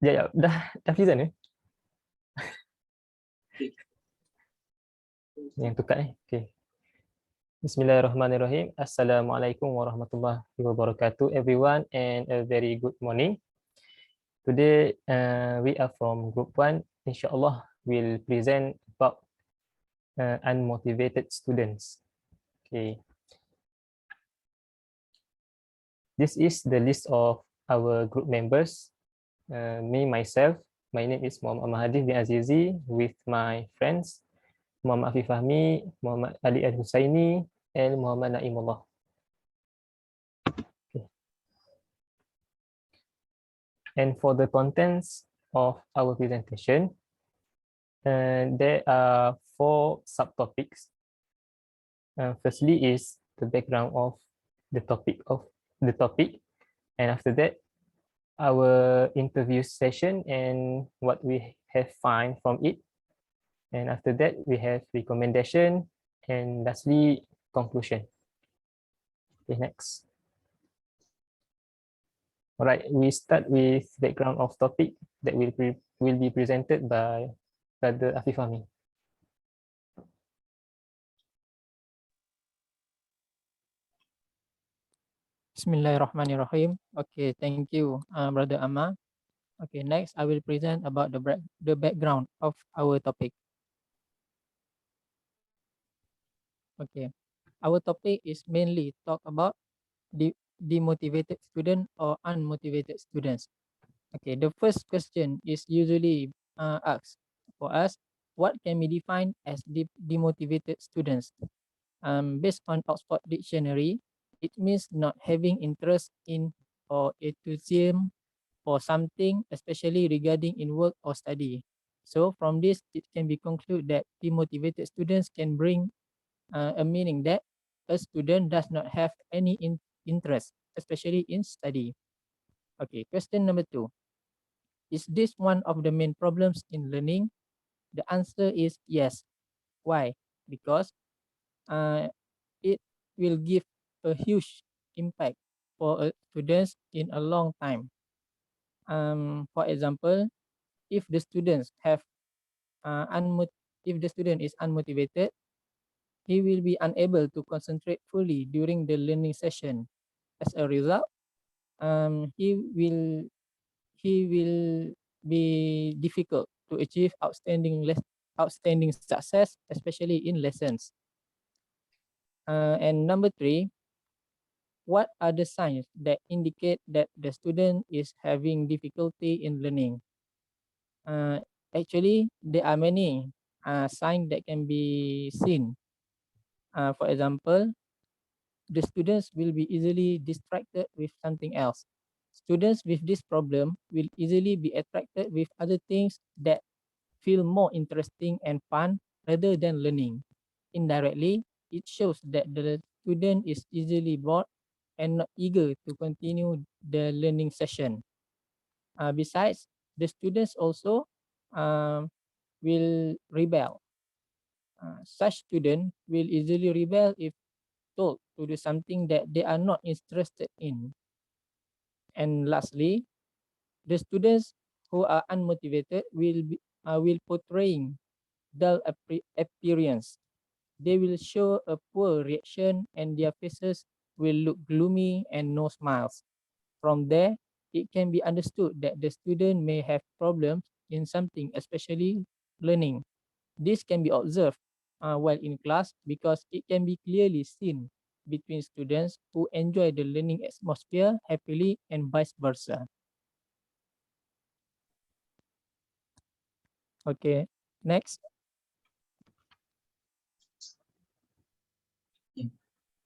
Ya, dah present ni. Yang tukar ni. Okey. Bismillahirrahmanirrahim. Assalamualaikum warahmatullahi wabarakatuh everyone, and a very good morning. Today we are from group 1. Inshallah we'll present about unmotivated students. Okay. This is the list of our group members. Me, myself, my name is Muhammad Hadeef bin Azeze, with my friends Muhammad Afif Fahmi, Muhammad Ali Al-Husaini, and Muhammad Naimullah. Okay. And for the contents of our presentation, there are 4 subtopics. Firstly is the background of the topic, and after that our interview session and what we have find from it, and after that we have recommendation, and lastly conclusion. Okay, next. All right, we start with background of topic that will be presented by Brother Afif Fahmi. Bismillahirrahmanirrahim. Okay, thank you, Brother Ammar. Okay, next I will present about the background of our topic. Okay, our topic is mainly talk about demotivated student or unmotivated students. Okay, the first question is usually asked for us: what can be defined as demotivated students? Based on Oxford Dictionary, it means not having interest in or enthusiasm for something, especially regarding in work or study. So from this, it can be concluded that demotivated students can bring a meaning that a student does not have any interest, especially in study. Okay, question number 2. Is this one of the main problems in learning? The answer is yes. Why? Because it will give a huge impact for students in a long time. For example, if the students have if the student is unmotivated, he will be unable to concentrate fully during the learning session. As a result, he will be difficult to achieve outstanding success, especially in lessons. And number 3, what are the signs that indicate that the student is having difficulty in learning? Actually, there are many signs that can be seen. For example, the students will be easily distracted with something else. Students with this problem will easily be attracted with other things that feel more interesting and fun rather than learning. Indirectly, it shows that the student is easily bored and not eager to continue the learning session. Besides, the students also will rebel. Such students will easily rebel if told to do something that they are not interested in. And lastly, the students who are unmotivated will portraying dull appearance. They will show a poor reaction and their faces will look gloomy and no smiles. From there, it can be understood that the student may have problems in something, especially learning. This can be observed while in class because it can be clearly seen between students who enjoy the learning atmosphere happily and vice versa. Okay, next.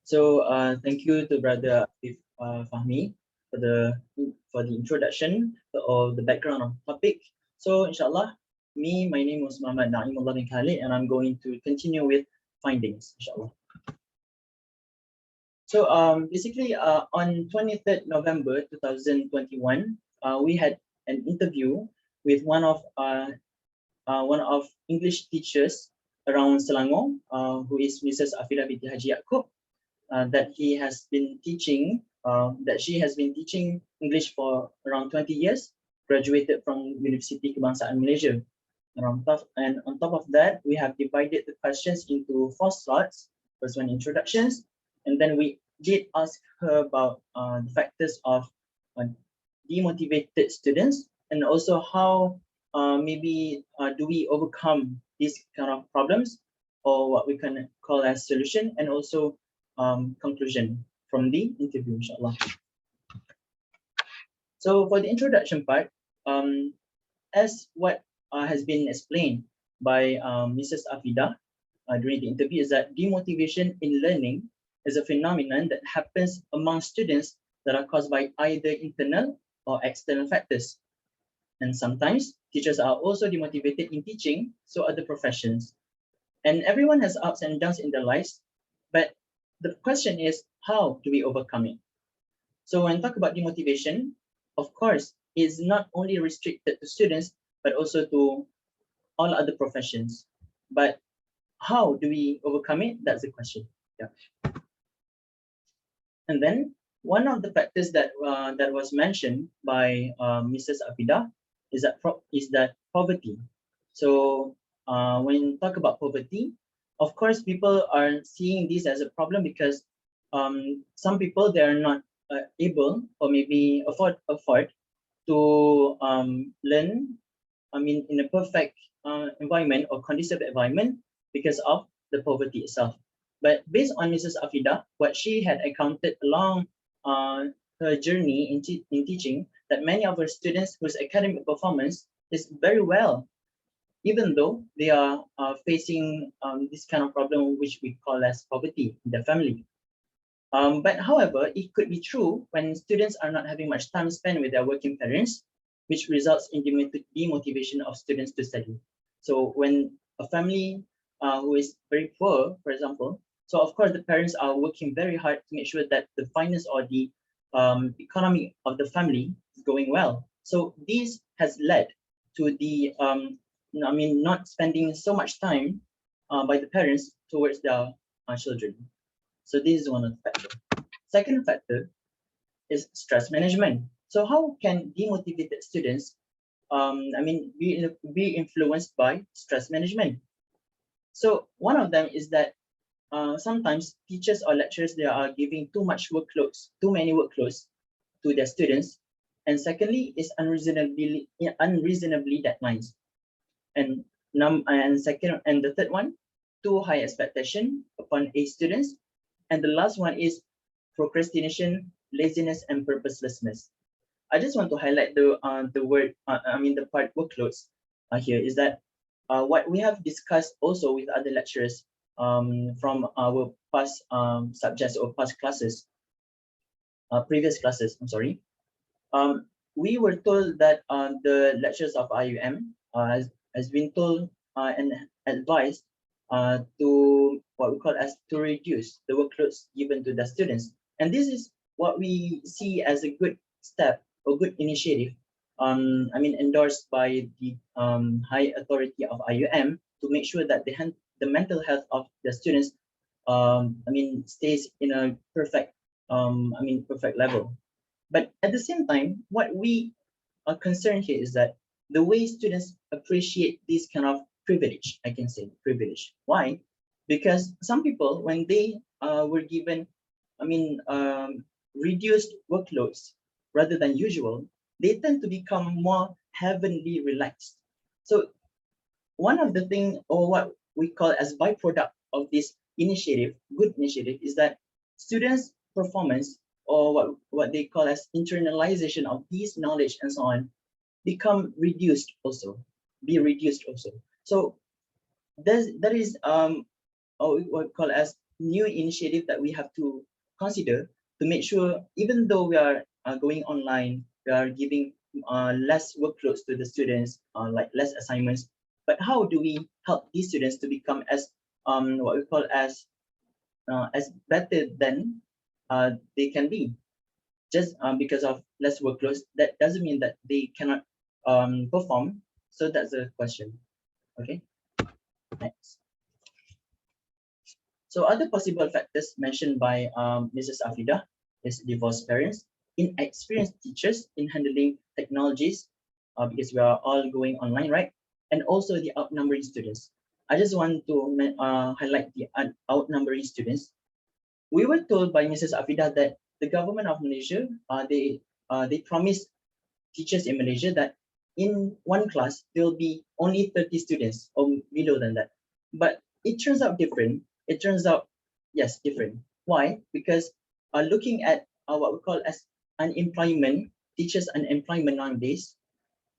So thank you to Brother Afif Fahmi for the introduction of the background of the topic. So inshallah, my name was Muhammad Naimullah bin Kahalit, and I'm going to continue with findings, inshallah. So basically, on 23rd November 2021, we had an interview with one of English teachers around Selangor, who is Mrs. Afira binti Haji Yaakob, that he has been teaching that she has been teaching English for around 20 years, graduated from University Kebangsaan Malaysia. And on top of that, we have divided the questions into 4 slots. First one, introductions, and then we did ask her about the factors of demotivated students, and also how do we overcome these kind of problems, or what we can call as solution, and also conclusion from the interview, inshallah. So for the introduction part, as what has been explained by Mrs. Afida during the interview, is that demotivation in learning is a phenomenon that happens among students that are caused by either internal or external factors. And sometimes teachers are also demotivated in teaching, so other professions. And everyone has ups and downs in their lives, but the question is, how do we overcome it? So when talk about demotivation, of course, it's not only restricted to students, but also to all other professions. But how do we overcome it? That's the question. Yeah. And then one of the factors that that was mentioned by Mrs. Afida is that poverty. So when you talk about poverty, of course, people are seeing this as a problem because some people, they are not able or maybe afford to learn, in a perfect environment or conducive environment because of the poverty itself. But based on Mrs. Afida, what she had encountered along her journey in teaching, that many of her students whose academic performance is very well, even though they are facing this kind of problem, which we call as poverty in their family. But however, it could be true when students are not having much time spent with their working parents, which results in demotivation of students to study. So when a family who is very poor, for example, so of course the parents are working very hard to make sure that the finance or the economy of the family is going well. So this has led to the not spending so much time by the parents towards their children. So this is one of the factors. Second factor is stress management. So how can demotivated students be influenced by stress management? So one of them is that sometimes teachers or lecturers, they are giving too many workloads to their students. And secondly, is unreasonably deadlines. And the third one, too high expectation upon A students. And the last one is procrastination, laziness, and purposelessness. I just want to highlight the part workloads here is that what we have discussed also with other lecturers from our past subjects or past classes, previous classes, I'm sorry. We were told that the lecturers of IUM has been told and advised to what we call as to reduce the workloads given to the students. And this is what we see as a good step or good initiative, endorsed by the high authority of IUM to make sure that the mental health of the students stays in a perfect level. But at the same time, what we are concerned here is that the way students appreciate this kind of privilege, I can say privilege. Why? Because some people, when they were given, reduced workloads rather than usual, they tend to become more heavenly relaxed. So one of the things, or what we call as byproduct of this initiative, good initiative, is that students' performance, or what they call as internalization of these knowledge and so on, be reduced also. So that is what we call as new initiative that we have to consider to make sure, even though we are going online, we are giving less workloads to the students, like less assignments, but how do we help these students to become as what we call as better than they can be? Just because of less workloads, that doesn't mean that they cannot perform. So that's the question. Okay, next. So other possible factors mentioned by Mrs. Afida is divorced parents, inexperienced teachers in handling technologies, because we are all going online, right? And also the outnumbering students. I just want to highlight the outnumbering students. We were told by Mrs. Afida that the government of Malaysia, they promised teachers in Malaysia that in one class there will be only 30 students or below than that. But it turns out different. It turns out, yes, different. Why? Because looking at what we call as unemployment, teachers' unemployment nowadays,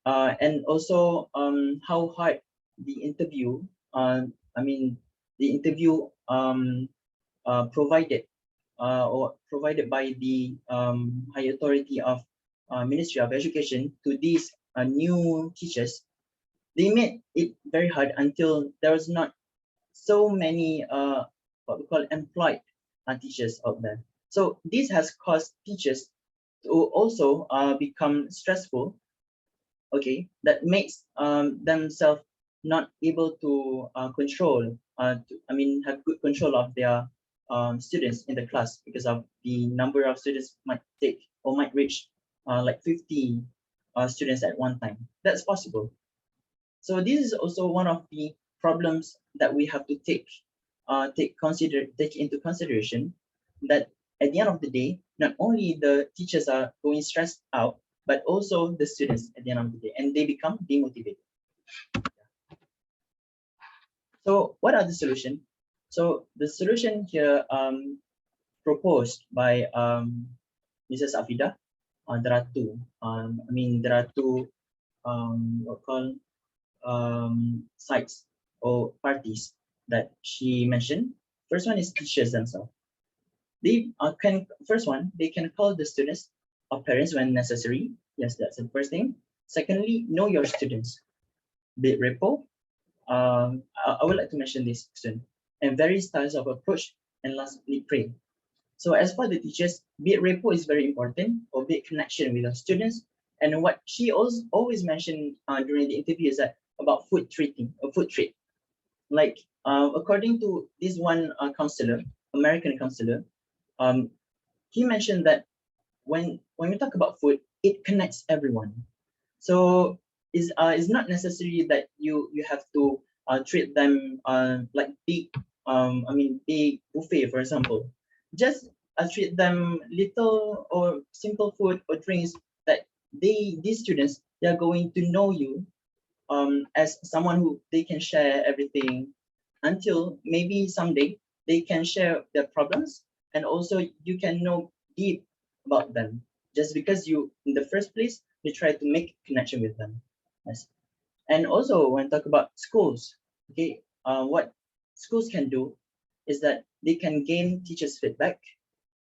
and also how hard the interview, the interview provided or provided by the high authority of Ministry of Education to these new teachers, they made it very hard until there was not so many what we call employed teachers out there. So this has caused teachers to also become stressful. Okay, that makes themselves not able to control, have good control of their students in the class, because of the number of students might take or might reach like 50 students at one time. That's possible. So this is also one of the problems that we have to take into consideration, that at the end of the day, not only the teachers are going stressed out, but also the students at the end of the day, and they become demotivated. So what are the solution? So the solution here proposed by Mrs. Afida, there are two. There are two sites or parties that she mentioned. First one is teachers themselves. They they can call the students or parents when necessary. Yes, that's the first thing. Secondly, know your students. Bit repo. I would like to mention this soon. And various styles of approach. And lastly, pray. So as for the teachers, bit repo is very important, or bit connection with the students. And what she also always mentioned during the interview is that about food treating, or food treat. Like according to this one counselor, American counselor, he mentioned that when we talk about food, it connects everyone. So it's not necessary that you have to treat them like big big buffet, for example. Just treat them little or simple food or drinks that these students, they are going to know you as someone who they can share everything, until maybe someday they can share their problems, and also you can know deep about them, just because you in the first place you try to make connection with them. Yes. And also when talk about schools, okay, what schools can do is that they can gain teachers feedback,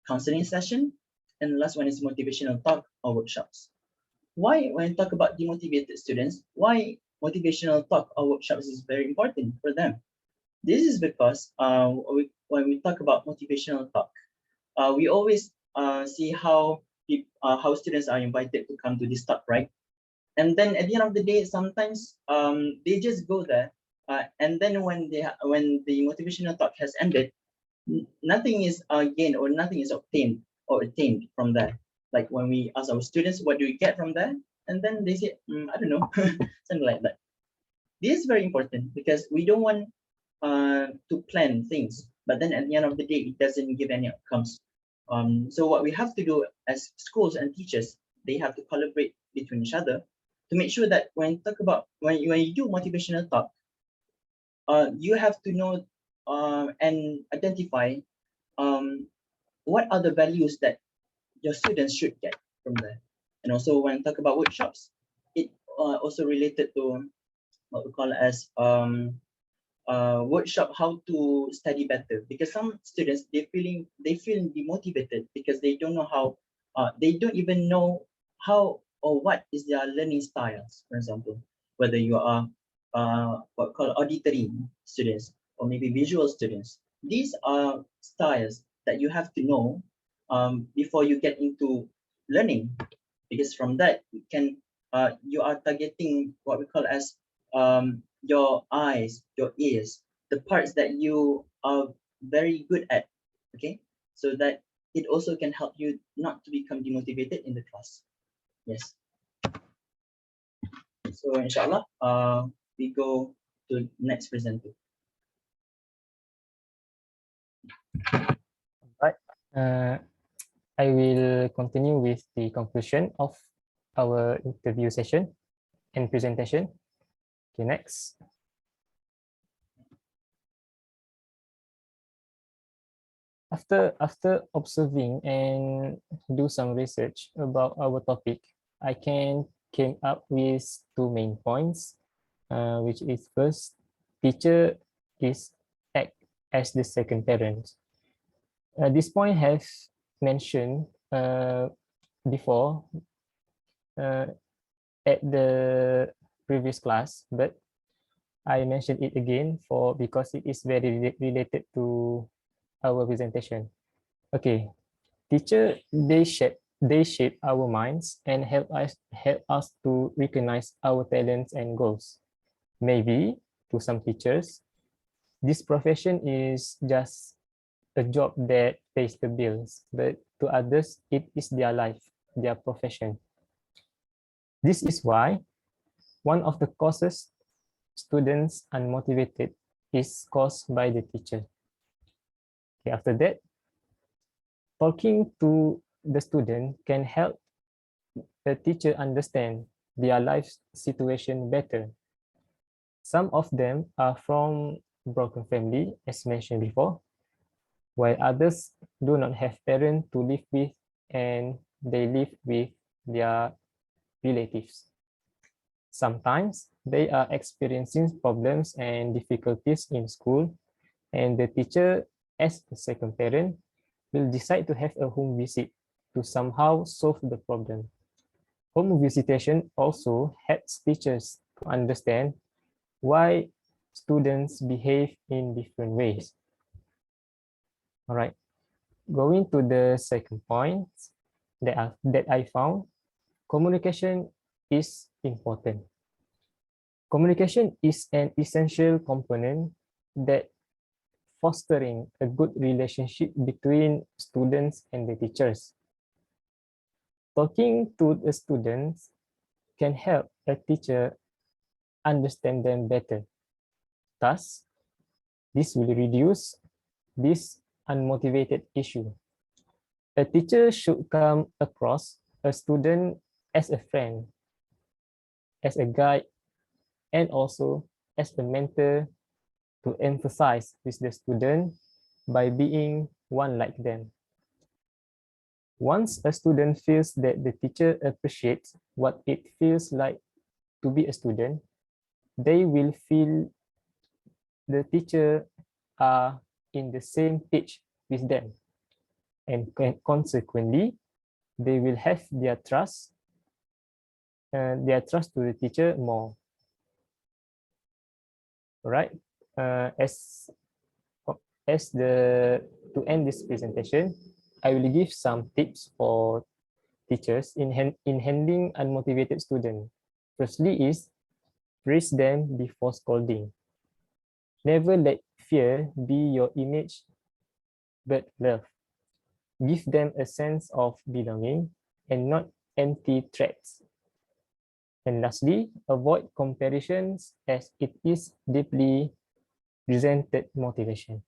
counseling session, and the last one is motivational talk or workshops. Why, when talk about demotivated students, why motivational talk or workshops is very important for them? This is because when we talk about motivational talk, we always see how students are invited to come to this talk, right? And then at the end of the day, sometimes they just go there, and then when the motivational talk has ended, nothing is gained or nothing is obtained or attained from there. Like when we ask our students, what do we get from there? And then they say, I don't know, something like that. This is very important because we don't want to plan things, but then at the end of the day, it doesn't give any outcomes. So what we have to do as schools and teachers, they have to collaborate between each other to make sure that when you do motivational talk, you have to know and identify what are the values that your students should get from there. And also when talk about workshops, it also related to what we call as workshop how to study better, because some students they feel demotivated because they don't know how they don't even know how or what is their learning styles. For example, whether you are what we call auditory students or maybe visual students, these are styles that you have to know before you get into learning, because from that you can you are targeting what we call as your eyes, your ears, the parts that you are very good at. Okay, so that it also can help you not to become demotivated in the class. Yes. So inshallah, we go to next presenter. Right. I will continue with the conclusion of our interview session and presentation. Okay, next. After observing and do some research about our topic, I came up with two main points, which is first, teacher is act as the second parent. This point has mentioned before at the previous class, but I mentioned it again because it is very related to our presentation. Okay, teacher, they shape our minds and help us to recognize our talents and goals. Maybe to some teachers, this profession is just a job that pays the bills, but to others, it is their life, their profession. This is why one of the causes students unmotivated is caused by the teacher. Okay, after that, talking to the student can help the teacher understand their life situation better. Some of them are from broken family, as mentioned before, while others do not have parents to live with and they live with their relatives. Sometimes they are experiencing problems and difficulties in school, and the teacher, as a second parent, will decide to have a home visit to somehow solve the problem. Home visitation also helps teachers to understand why students behave in different ways. All right, going to the second point that I found, communication is important. Communication is an essential component that fostering a good relationship between students and the teachers. Talking to the students can help a teacher understand them better. Thus, this will reduce this unmotivated issue. A teacher should come across a student as a friend, as a guide, and also as a mentor to emphasize with the student by being one like them. Once a student feels that the teacher appreciates what it feels like to be a student, they will feel the teacher are in the same page with them. And consequently, they will have their trust to the teacher more. Right? As to end this presentation, I will give some tips for teachers in handling unmotivated students. Firstly is praise them before scolding. Never let fear be your image, but love. Give them a sense of belonging and not empty threats. And lastly, avoid comparisons as it is deeply resented motivation.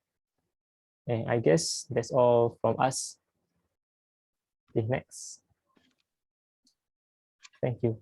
And I guess that's all from us. Okay, next. Thank you.